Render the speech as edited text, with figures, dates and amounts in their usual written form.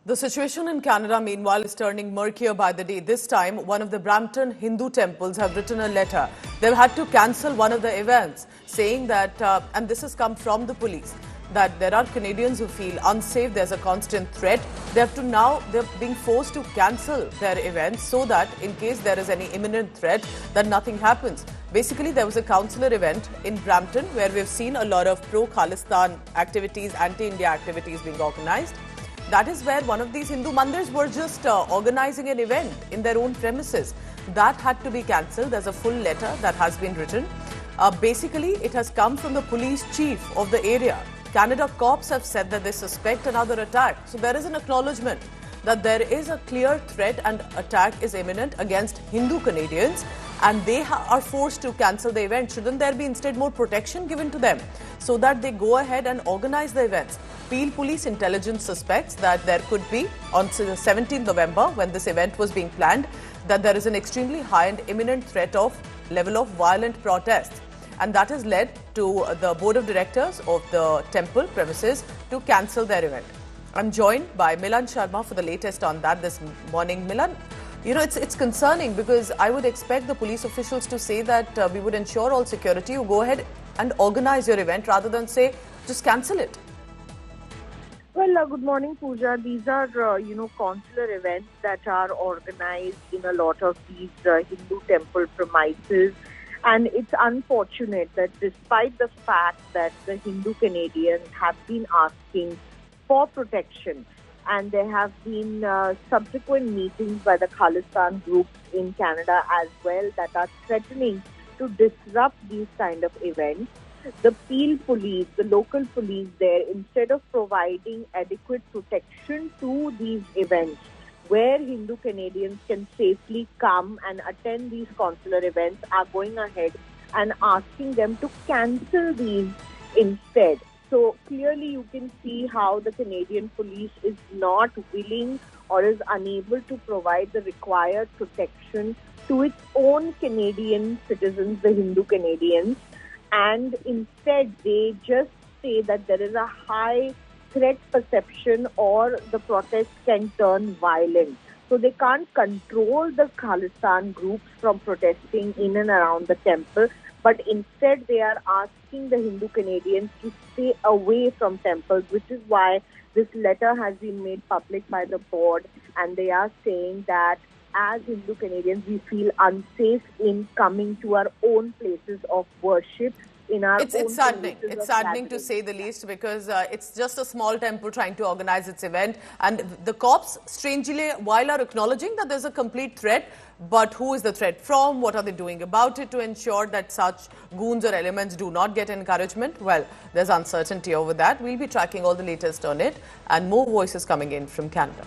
The situation in Canada, meanwhile, is turning murkier by the day. This time, one of the Brampton Hindu temples have written a letter. They've had to cancel one of the events, saying that, and this has come from the police, that there are Canadians who feel unsafe. There's a constant threat. They're being forced to cancel their events so that in case there is any imminent threat, that nothing happens. Basically, there was a councillor event in Brampton where we've seen a lot of pro-Khalistan activities, anti-India activities being organized. That is where one of these Hindu mandirs were just organizing an event in their own premises. That had to be cancelled. There's a full letter that has been written. Basically, it has come from the police chief of the area. Canada cops have said that they suspect another attack. So there is an acknowledgement that there is a clear threat and attack is imminent against Hindu Canadians, and they are forced to cancel the event. Shouldn't there be instead more protection given to them so that they go ahead and organize the events? Peel Police Intelligence suspects that there could be, on the 17th November, when this event was being planned, that there is an extremely high and imminent threat of level of violent protests. And that has led to the board of directors of the temple premises to cancel their event. I'm joined by Milan Sharma for the latest on that this morning. Milan, you know, it's concerning because I would expect the police officials to say that we would ensure all security. You go ahead and organize your event rather than say, just cancel it. Well, good morning, Pooja. These are, consular events that are organized in a lot of these Hindu temple premises. And it's unfortunate that despite the fact that the Hindu Canadians have been asking for protection, and there have been subsequent meetings by the Khalistan groups in Canada as well that are threatening to disrupt these kind of events, the Peel police, the local police there, instead of providing adequate protection to these events where Hindu Canadians can safely come and attend these consular events, are going ahead and asking them to cancel these instead. So clearly you can see how the Canadian police is not willing or is unable to provide the required protection to its own Canadian citizens, the Hindu Canadians. And instead they just say that there is a high threat perception or the protest can turn violent. So they can't control the Khalistan groups from protesting in and around the temple, but instead they are asking the Hindu Canadians to stay away from temples, which is why this letter has been made public by the board, and they are saying that as Hindu Canadians, we feel unsafe in coming to our own places of worship. It's saddening. It's saddening to say the least, because it's just a small temple trying to organize its event. And the cops, strangely, while are acknowledging that there's a complete threat, but who is the threat from? What are they doing about it to ensure that such goons or elements do not get encouragement? Well, there's uncertainty over that. We'll be tracking all the latest on it, and more voices coming in from Canada.